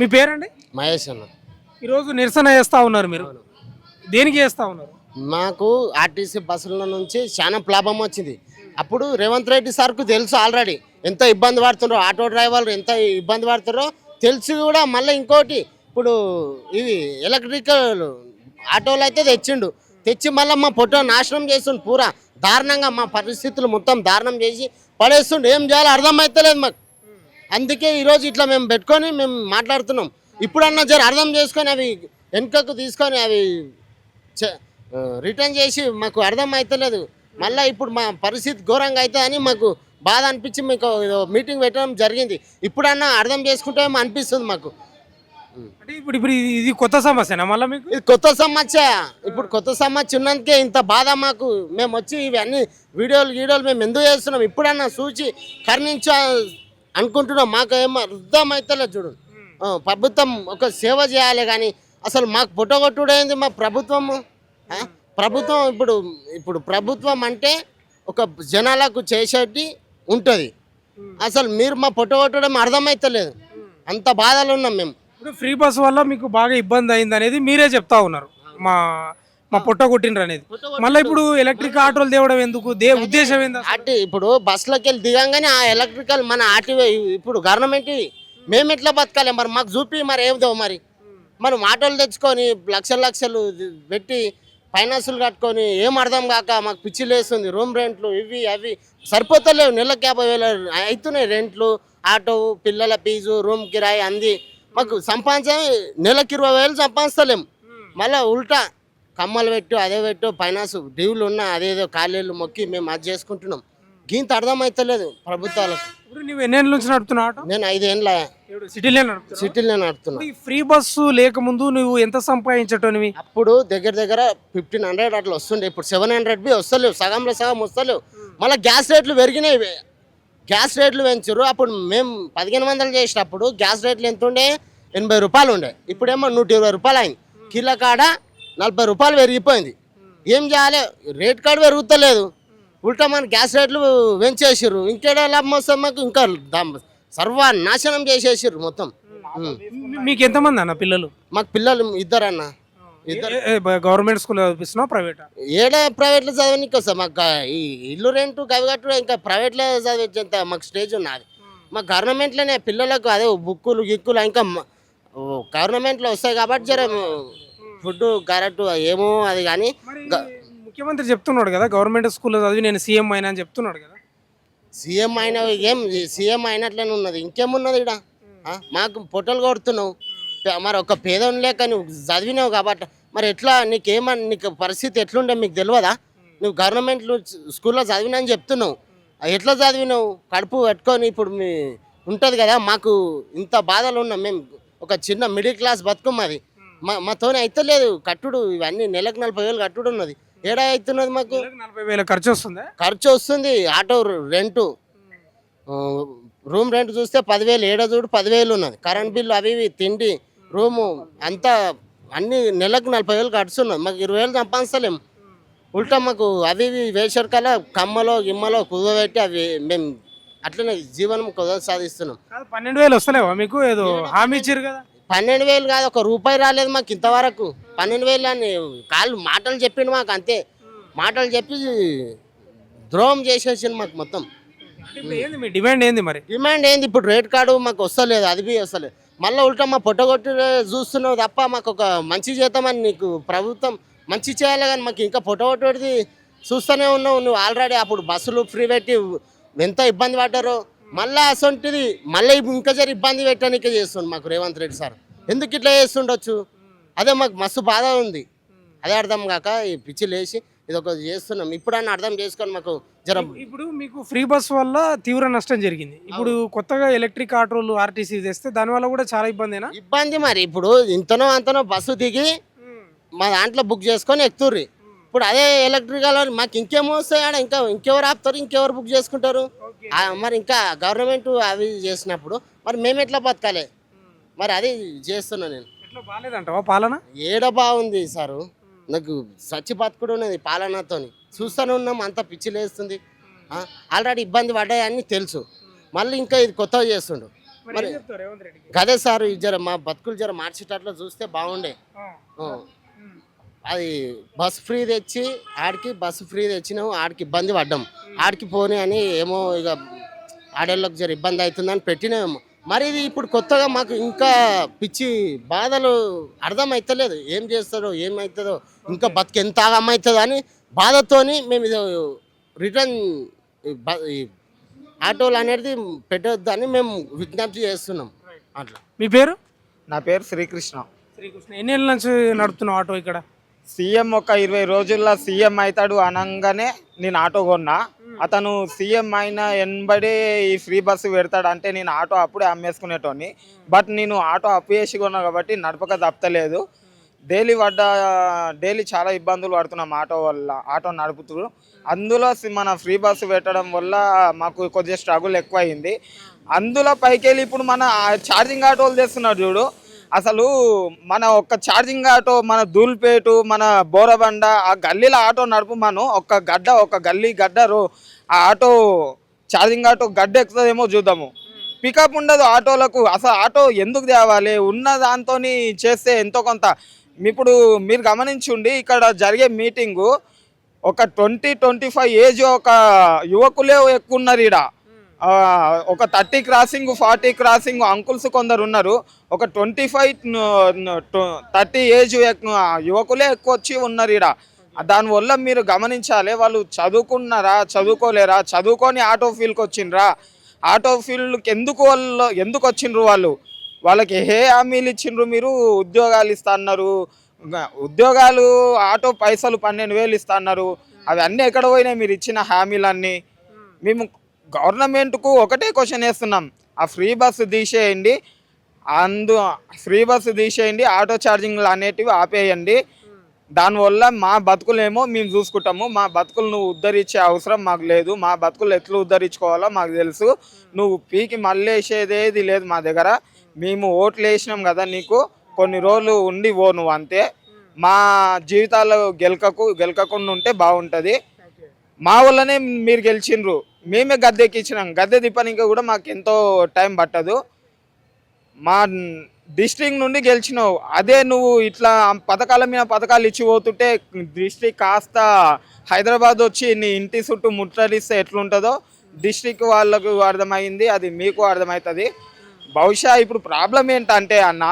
మీ పేరండి? మహేష్ అన్న. ఈరోజు నిరసన చేస్తా ఉన్నారు మీరు, దేనికి చేస్తా ఉన్నారు? మాకు ఆర్టీసీ బస్సుల నుంచి చాలా లాభం వచ్చింది. అప్పుడు రేవంత్ రెడ్డి సార్కు తెలుసు ఆల్రెడీ ఎంత ఇబ్బంది పడుతున్నారో, ఆటో డ్రైవర్లు ఎంత ఇబ్బంది పడుతున్నారో తెలిసి కూడా మళ్ళీ ఇంకోటి ఇప్పుడు ఇవి ఎలక్ట్రికల్ ఆటోలు అయితే తెచ్చి మళ్ళీ మా పొట్ట నాశనం చేస్తుండు. పూరా దారుణంగా మా పరిస్థితులు మొత్తం దారుణం చేసి పడేస్తుండు. ఏం చేయాలో అర్థమవుతలేదు మాకు. అందుకే ఈరోజు ఇట్లా మేము పెట్టుకొని మేము మాట్లాడుతున్నాం. ఇప్పుడన్నా జర అర్థం చేసుకొని అవి వెనుకకు తీసుకొని అవి రిటర్న్ చేసి మాకు అర్థం అవుతలేదు. మళ్ళీ ఇప్పుడు మా పరిస్థితి ఘోరంగా అవుతుందని మాకు బాధ అనిపించి మీకు మీటింగ్ పెట్టడం జరిగింది. ఇప్పుడన్నా అర్థం చేసుకుంటామేమో అనిపిస్తుంది మాకు. అంటే ఇప్పుడు ఇప్పుడు ఇది కొత్త సమస్యనా మళ్ళీ మీకు? ఇది కొత్త సమస్య. ఇప్పుడు కొత్త సమస్య ఉన్నందుకే ఇంత బాధ మాకు. మేము వచ్చి ఇవన్నీ వీడియోలు మేము ఎందుకు చేస్తున్నాం? ఇప్పుడన్నా చూసి కరుణించ అనుకుంటున్నాం. మాకు ఏమో అర్థం అవుతలేదు. చూడు, ప్రభుత్వం ఒక సేవ చేయాలి కానీ అసలు మాకు పుట్టగొట్టుడైంది మా ప్రభుత్వము. ప్రభుత్వం ఇప్పుడు ప్రభుత్వం అంటే ఒక జనాలకు చేసేటి ఉంటుంది. అసలు మీరు మా పుట్టగొట్టడం అర్థమవుతలేదు. అంత బాధలు ఉన్నాం మేము. ఇప్పుడు ఫ్రీ బస్ వల్ల మీకు బాగా ఇబ్బంది అయింది అనేది మీరే చెప్తా ఉన్నారు. మా మా పొట్ట కొట్టిండ్రు అనేది. మళ్ళీ ఇప్పుడు ఎలక్ట్రిక్ ఆటోలు తేవడం ఎందుకు? ఉద్దేశం ఏంది? ఇప్పుడు బస్సులోకి వెళ్ళి దిగంగానే ఆ ఎలక్ట్రికల్ మన ఆర్టీవీ ఇప్పుడు గవర్నమెంట్ మేము ఎట్లా బతకాలి మరి? మాకు చూపి మరి ఏమిదో మరి. మనం ఆటోలు తెచ్చుకొని లక్షలు పెట్టి ఫైనాన్సులు కట్టుకొని ఏం అర్థం కాక మాకు పిచ్చి లేస్తుంది. రూమ్ రెంట్లు ఇవి అవి సరిపోతలేవు. నెలకు 50,000 అవుతున్నాయి రెంట్లు, ఆటో, పిల్లల ఫీజు, రూమ్ కిరాయి అంది. మాకు సంపాదించే నెలకు 20,000 సంపాదిస్తలేము. మళ్ళీ ఉల్టా కమ్మలు పెట్టు అదే పెట్టు ఫైనాన్స్ డ్యూలు ఉన్న అదేదో ఖాళీలు మొక్కి మేము అది చేసుకుంటున్నాం. గీంత అర్థమవుతలేదు ప్రభుత్వాలకు. ఇప్పుడు నువ్వు ఎన్ని ఏళ్ళ నుంచి నడుపుతున్నావు ఆటో? నేను 5 ఏళ్ళ సిటీలో నడుపుతున్నా. ఫ్రీ బస్సు లేకముందు నువ్వు ఎంత సంపాదించటోనివి? అప్పుడు దగ్గర 1,500 అట్లా వస్తుండే. ఇప్పుడు 700 బి వస్తలేవు. సగంలో సగం వస్తలేవు. మళ్ళీ గ్యాస్ రేట్లు పెరిగినాయి. గ్యాస్ రేట్లు పెంచారు. అప్పుడు మేము 1500 చేసినప్పుడు గ్యాస్ రేట్లు ఎంత ఉండే? 80 రూపాయలు ఉండే. ఇప్పుడేమో 120 రూపాయలు అయింది. కిలో కాడ 40 రూపాయలు పెరిగిపోయింది. ఏం చేయాలి? రేట్ కార్డు పెరుగుతలేదు. ఉల్టా మన గ్యాస్ రేట్లు పెంచేసారు. ఇంకేడా లాభం వస్తుంది మాకు? ఇంకా సర్వనాశనం చేసేసారు మొత్తం. మీకు ఎంతమంది అన్న పిల్లలు? మాకు పిల్లలు 2 అన్న. గవర్నమెంట్ స్కూల్ చదివిస్తున్నావు, ప్రైవేట్? ప్రైవేట్లో చదవనికి వస్తా. మాకు ఈ ఇల్లు రెంటు గవి కట్టు ఇంకా ప్రైవేట్లో చదివేంత మాకు స్టేజ్ ఉన్నది. మాకు గవర్నమెంట్లోనే పిల్లలకు అదే బుక్కులు గిక్కులు ఇంకా గవర్నమెంట్లో వస్తాయి కాబట్టి జర ఫుడ్ కరెక్ట్ ఏమో అది. కానీ ముఖ్యమంత్రి చెప్తున్నాడు కదా గవర్నమెంట్ స్కూల్లో చదివి నేను సీఎం అయినా అని చెప్తున్నాడు కదా. సీఎం అయిన ఏం సీఎం అయినట్లనే ఉన్నది. ఇంకేమున్నది ఇక్కడ? మాకు పొట్టలు కొడుతున్నావు. మరి ఒక పేదోని లేక నువ్వు చదివినావు కాబట్టి మరి ఎట్లా నీకు పరిస్థితి ఎట్లుండే మీకు తెలియదా? నువ్వు గవర్నమెంట్ స్కూల్లో చదివినా అని చెప్తున్నావు. ఎట్లా చదివినావు? కడుపు పెట్టుకొని ఇప్పుడు ఉంటుంది కదా. మాకు ఇంత బాధలు ఉన్నాం మేము. ఒక చిన్న మిడిల్ క్లాస్ బతుకు మాది. మాతోనే అయితే లేదు కట్టుడు. ఇవన్నీ నెలకు 40,000 కట్టుడు ఉన్నది. ఏడా అవుతున్నది మాకు? 40,000 ఖర్చు వస్తుంది. ఆటో రెంటు, రూమ్ రెంట్ చూస్తే 10,000. ఏడా చూడు 10,000 ఉన్నది. కరెంట్ బిల్లు అవి ఇవి తిండి రూము అంతా అన్ని నెలకు 40,000 ఖర్చున్నది. మాకు 20,000 సంపాదిస్తలేము. ఉల్టా మాకు అవి ఇవి వేసరికల కమ్మలో గిమ్మలో కుదవబెట్టి అవి మేము అట్లనే జీవనం సాధిస్తున్నాం. 12,000 వస్తలేవా మీకు? ఏదో హామీ ఇచ్చారు కదా. 12,000 కాదు, ₹1 రాలేదు మాకు ఇంతవరకు. 12,000 అని మాటలు చెప్పిండు మాకు. అంతే మాటలు చెప్పి ద్రోహం చేసేసిండు మాకు మొత్తం. మీ డిమాండ్ ఏంది మరి? డిమాండ్ ఏంది? ఇప్పుడు రేట్ కార్డు మాకు వస్తలేదు, అది బి వస్తలేదు. మళ్ళీ ఉల్టా మా పొట్టగొట్టి చూస్తున్నావు తప్ప మాకు ఒక మంచి చేద్దామని నీకు ప్రభుత్వం మంచి చేయాలి కానీ మాకు ఇంకా పొట్టగొట్టేది చూస్తూనే ఉన్నావు. నువ్వు ఆల్రెడీ అప్పుడు బస్సులు ఫ్రీ పెట్టి ఎంత ఇబ్బంది పడ్డారో మళ్ళీ అసొంటిది మళ్ళీ ఇంకా జర ఇబ్బంది పెట్టడానికే చేస్తుండు మాకు రేవంత్ రెడ్డి సార్. ఎందుకు ఇట్లా చేస్తుండొచ్చు? అదే మాకు మస్తు బాధ ఉంది. అదే అర్థం కాక ఈ పిచ్చి లేచి ఇది ఒక చేస్తున్నాం. ఇప్పుడన్నా అర్థం చేసుకొని మాకు జర. ఇప్పుడు మీకు ఫ్రీ బస్ వల్ల తీవ్ర నష్టం జరిగింది. ఇప్పుడు కొత్తగా ఎలక్ట్రిక్ ఆటోలు ఆర్టీసీ తెస్తే దానివల్ల కూడా చాలా ఇబ్బందినా? ఇబ్బంది మరి. ఇప్పుడు ఇంతనో అంతనో బస్సు దిగి మా దాంట్లో బుక్ చేసుకొని ఎక్కుతుర్రి. ఇప్పుడు అదే ఎలక్ట్రికల్ మాకు ఇంకేమో వస్తాయి ఆడ. ఇంకెవరు ఆపుతారు? ఇంకెవరు బుక్ చేసుకుంటారు? మరి ఇంకా గవర్నమెంట్ అవి చేసినప్పుడు మరి మేము ఎట్లా బతకాలి? మరి అది చేస్తున్నా నేను. ఎట్లా బాగాలేదంటావా పాలన? ఏడ బాగుంది సారు. నాకు సచ్చి బతుకుడు ఉన్నది పాలనతో. చూస్తూనే ఉన్నాం అంత పిచ్చి లేస్తుంది. ఆల్రెడీ ఇబ్బంది పడ్డాయని తెలుసు. మళ్ళీ ఇంకా ఇది కొత్తగా చేస్తుండు. మరి ఏం చెప్తారు రేవంత్ రెడ్డికి? గదే సార్ ఈ జర మా బతుకులు జర మార్చేటట్లు చూస్తే బాగుండే. ఆ, ఆ. ఉమ్, అది బస్ ఫ్రీ తెచ్చి ఆడికి బస్సు ఫ్రీ తెచ్చినాము, ఆడికి ఇబ్బంది పడ్డాం. ఆడికి పోనీ అని ఏమో ఇక ఆడోళ్ళకి జర ఇబ్బంది అవుతుందని పెట్టినామేమో. మరి ఇది ఇప్పుడు కొత్తగా మాకు ఇంకా పిచ్చి బాధలు అర్థమవుతలేదు. ఏం చేస్తారో ఏమవుతుందో, ఇంకా బతుకు ఎంత ఆగమవుతుందో అని బాధతోని మేము ఇది రిటర్న్ ఈ ఆటోలు అనేది పెట్టొద్దని మేము విజ్ఞప్తి చేస్తున్నాం. అట్లా మీ పేరు? నా పేరు శ్రీకృష్ణ. శ్రీకృష్ణ. ఎన్ని ఏళ్ళ నుంచి నడుపుతున్నావు ఆటో ఇక్కడ? సీఎం ఒక 20 రోజుల్లో సీఎం అవుతాడు అనగానే నేను ఆటో కొన్నా. అతను సీఎం అయిన ఎనబడే ఈ ఫ్రీ బస్సు పెడతాడు అంటే నేను ఆటో అప్పుడే అమ్మేసుకునేటోని. బట్ నేను ఆటో అప్పు చేసి కొన్నా కాబట్టి నడపక తప్పలేదు. డైలీ చాలా ఇబ్బందులు పడుతున్నాం ఆటో వల్ల, ఆటో నడుపుతూ. అందులో మన ఫ్రీ బస్సు పెట్టడం వల్ల మాకు కొద్దిగా స్ట్రగుల్ ఎక్కువ అయింది. అందులో పైకి వెళ్ళి ఇప్పుడు మన ఛార్జింగ్ ఆటోలు తెస్తున్నారు చూడు. అసలు మన ఒక్క ఛార్జింగ్ ఆటో మన ధూల్పేటు మన బోరబండ ఆ గల్లీలో ఆటో నడుపు మనం ఒక గల్లీ గడ్డ ఆ ఆటో ఛార్జింగ్ ఆటో గడ్డ ఎక్కుతుందేమో చూద్దాము. పికప్ ఉండదు ఆటోలకు. అసలు ఆటో ఎందుకు తేవాలి? ఉన్న దాంతో చేస్తే ఎంతో కొంత. ఇప్పుడు మీరు గమనించుండి, ఇక్కడ జరిగే మీటింగు ఒక 20-25 ఏజ్ ఒక యువకులే ఎక్కువ ఉన్నారు ఈడ. ఒక 30 క్రాసింగ్ 40 క్రాసింగ్ అంకుల్స్ కొందరు ఉన్నారు. ఒక 25-30 ఏజ్ యువకులే ఎక్కువ వచ్చి ఉన్నారు ఈడ. దానివల్ల మీరు గమనించాలి, వాళ్ళు చదువుకున్నారా చదువుకోలేరా, చదువుకొని ఆటో ఫీల్డ్కి వచ్చిండ్రా, ఆటో ఫీల్డ్కి ఎందుకు వచ్చిండ్రు, వాళ్ళకి ఏ హామీలు ఇచ్చిండ్రు? మీరు ఉద్యోగాలు ఇస్తా అన్నారు, ఉద్యోగాలు ఆటో పైసలు 12,000 ఇస్తా అన్నారు. అవి అన్నీ ఎక్కడ పోయినాయి మీరు ఇచ్చిన హామీలన్నీ? మేము గవర్నమెంట్కు ఒకటే క్వశ్చన్ వేస్తున్నాం, ఆ ఫ్రీ బస్సు తీసేయండి, ఫ్రీ బస్సు తీసేయండి, ఆటో ఛార్జింగ్లు అనేటివి ఆపేయండి. దానివల్ల మా బతుకులేమో మేము చూసుకుంటాము, మా బతుకులు నువ్వు ఉద్ధరించే అవసరం మాకు లేదు. మా బతుకులు ఎట్లా ఉద్ధరించుకోవాలో మాకు తెలుసు. నువ్వు పీకి మళ్ళీ వేసేదేది లేదు మా దగ్గర. మేము ఓట్లు వేసినాం కదా నీకు, కొన్ని రోజులు ఉండి ఓ నువ్వు అంతే. మా జీవితాలు గెలకకుండా ఉంటే బాగుంటుంది. మా వల్లనే మీరు గెలిచిండ్రు, మేమే గద్దె ఎక్కించినాం. గద్దె దిప్పనికి కూడా మాకు ఎంతో టైం పట్టదు. మా డిస్ట్రిక్ట్ నుండి గెలిచినావు, అదే నువ్వు ఇట్లా పథకాల మీద పథకాలు ఇచ్చి పోతుంటే డిస్ట్రిక్ట్ కాస్త హైదరాబాద్ వచ్చి నీ ఇంటి చుట్టూ ముట్టడిస్తే ఎట్లుంటుందో డిస్ట్రిక్ట్ వాళ్ళకు అర్థమైంది, అది మీకు అర్థమవుతుంది. బహుశా ఇప్పుడు ప్రాబ్లం ఏంటంటే అన్న,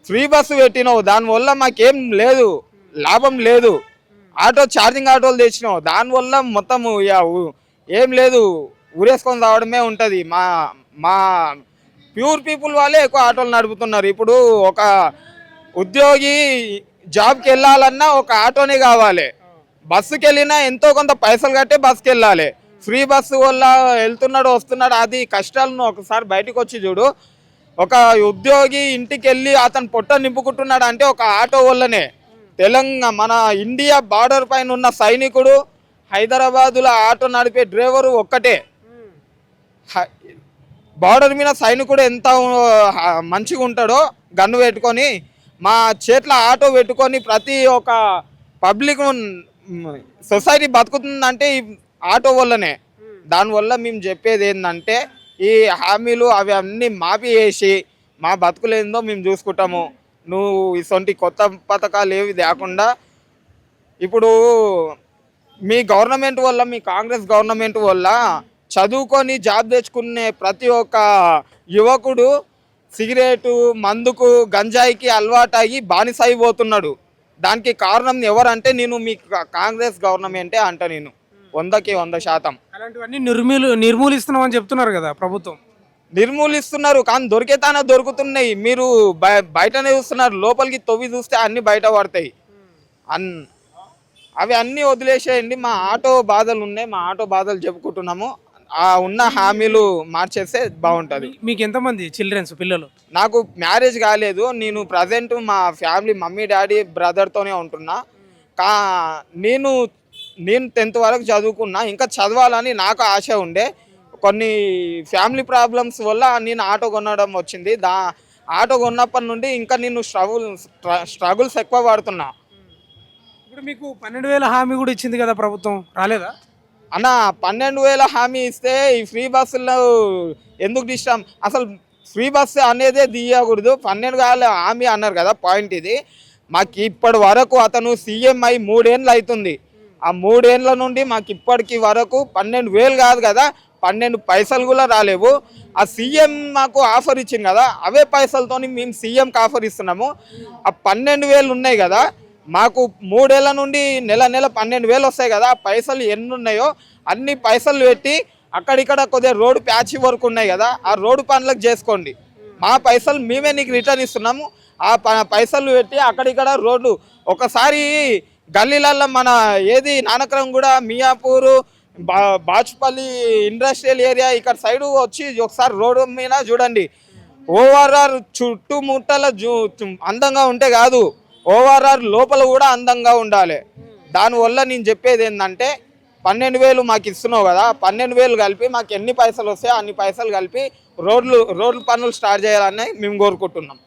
ఫ్రీ బస్సు పెట్టినావు, దానివల్ల మాకేం లేదు, లాభం లేదు. ఆటో ఛార్జింగ్ ఆటోలు తెచ్చినావు, దానివల్ల మొత్తం ఏం లేదు, ఊరేసుకొని రావడమే ఉంటుంది. మా ప్యూర్ పీపుల్ వాళ్ళే ఎక్కువ ఆటోలు నడుపుతున్నారు. ఇప్పుడు ఒక ఉద్యోగి జాబ్కి వెళ్ళాలన్నా ఒక ఆటోనే కావాలి. బస్సుకి వెళ్ళినా ఎంతో కొంత పైసలు కట్టే బస్సుకి వెళ్ళాలి. ఫ్రీ బస్సు వల్ల వెళ్తున్నాడు వస్తున్నాడు, అది కష్టాలను ఒకసారి బయటకు వచ్చి చూడు. ఒక ఉద్యోగి ఇంటికి వెళ్ళి అతను పొట్ట నింపుకుంటున్నాడు అంటే ఒక ఆటో వల్లనే. మన ఇండియా బార్డర్ పైన ఉన్న సైనికుడు, హైదరాబాదులో ఆటో నడిపే డ్రైవరు ఒక్కటే. బార్డర్ మీద సైనికుడు ఎంత మంచిగా ఉంటాడో గన్ను పెట్టుకొని, మా చేతిలో ఆటో పెట్టుకొని ప్రతి ఒక్క పబ్లిక్ సొసైటీ బతుకుతుందంటే ఈ ఆటో వల్లనే. దానివల్ల మేము చెప్పేది ఏంటంటే, ఈ హామీలు అవి అన్నీ మాఫీ చేసి మా బతుకులేందో మేము చూసుకుంటాము. నువ్వు ఇటువంటి కొత్త పథకాలు ఏవి లేకుండా, ఇప్పుడు మీ గవర్నమెంట్ వల్ల, మీ కాంగ్రెస్ గవర్నమెంట్ వల్ల చదువుకొని జాబ్ తెచ్చుకునే ప్రతి ఒక్క యువకుడు సిగరెటు, మందుకు, గంజాయికి అలవాటయ్యి బానిస అయిపోతున్నాడు. దానికి కారణం ఎవరంటే నేను మీ కాంగ్రెస్ గవర్నమెంటే అంట. నేను 100కి 100%. అలాంటివన్నీ నిర్మూలిస్తున్నాం అని చెప్తున్నారు కదా ప్రభుత్వం. నిర్మూలిస్తున్నారు కానీ దొరికేతానే దొరుకుతున్నాయి. మీరు బయటనే చూస్తున్నారు, లోపలికి తొవ్వి చూస్తే అన్నీ బయట పడతాయి. అవి అన్నీ వదిలేసేయండి. మా ఆటో బాధలు ఉన్నాయి, మా ఆటో బాధలు చెప్పుకుంటున్నాము. ఆ ఉన్న హామీలు మార్చేస్తే బాగుంటుంది. మీకు ఎంతమంది చిల్డ్రన్స్, పిల్లలు? నాకు మ్యారేజ్ కాలేదు. నేను ప్రజెంట్ మా ఫ్యామిలీ మమ్మీ డాడీ బ్రదర్తోనే ఉంటున్నా. నేను 10th వరకు చదువుకున్నా, ఇంకా చదవాలని నాకు ఆశ ఉండే. కొన్ని ఫ్యామిలీ ప్రాబ్లమ్స్ వల్ల నేను ఆటో కొనడం వచ్చింది. ఆటో కొన్నప్పటి నుండి ఇంకా నేను స్ట్రగుల్స్ ఎక్కువ పడుతున్నా. ఇప్పుడు మీకు 12,000 హామీ కూడా ఇచ్చింది కదా ప్రభుత్వం, రాలేదా? అన్న 12,000 హామీ ఇస్తే ఈ ఫ్రీ బస్సులు ఎందుకు ఇష్టం? అసలు ఫ్రీ బస్సు అనేదే తీయకూడదు. 12,000 హామీ అన్నారు కదా, పాయింట్ ఇది. మాకు ఇప్పటి వరకు అతను సీఎం అయి 3 ఏళ్ళు అవుతుంది. ఆ 3 ఏళ్ళ నుండి మాకు ఇప్పటికి వరకు 12,000 కాదు కదా, 12 పైసలు కూడా రాలేవు. ఆ సీఎం మాకు ఆఫర్ ఇచ్చింది కదా, అవే పైసలతో మేము సీఎంకి ఆఫర్ ఇస్తున్నాము. ఆ 12,000 ఉన్నాయి కదా, మాకు 3 ఏళ్ళ నుండి నెల 12,000 వస్తాయి కదా. ఆ పైసలు ఎన్ని ఉన్నాయో అన్ని పైసలు పెట్టి అక్కడిక్కడ కొద్దిగా రోడ్డు ప్యాచ్ వర్క్ ఉన్నాయి కదా, ఆ రోడ్డు పనులకు చేసుకోండి. మా పైసలు మేమే నీకు రిటర్న్ ఇస్తున్నాము. ఆ పైసలు పెట్టి అక్కడిక్కడ రోడ్లు ఒకసారి గల్లీలలో మన ఏది నానక్రమం కూడా మియాపూరు బాచుపల్లి ఇండస్ట్రియల్ ఏరియా ఇక్కడ సైడు వచ్చి ఒకసారి రోడ్డు మీద చూడండి. ఓఆర్ఆర్ చుట్టుముట్టల అందంగా ఉంటే కాదు, ఓఆర్ఆర్ లోపల కూడా అందంగా ఉండాలి. దానివల్ల నేను చెప్పేది ఏంటంటే 12,000 మాకు ఇస్తున్నావు కదా, 12,000 కలిపి మాకు ఎన్ని పైసలు వస్తాయో అన్ని పైసలు కలిపి రోడ్లు పనులు స్టార్ట్ చేయాలని మేము కోరుకుంటున్నాం.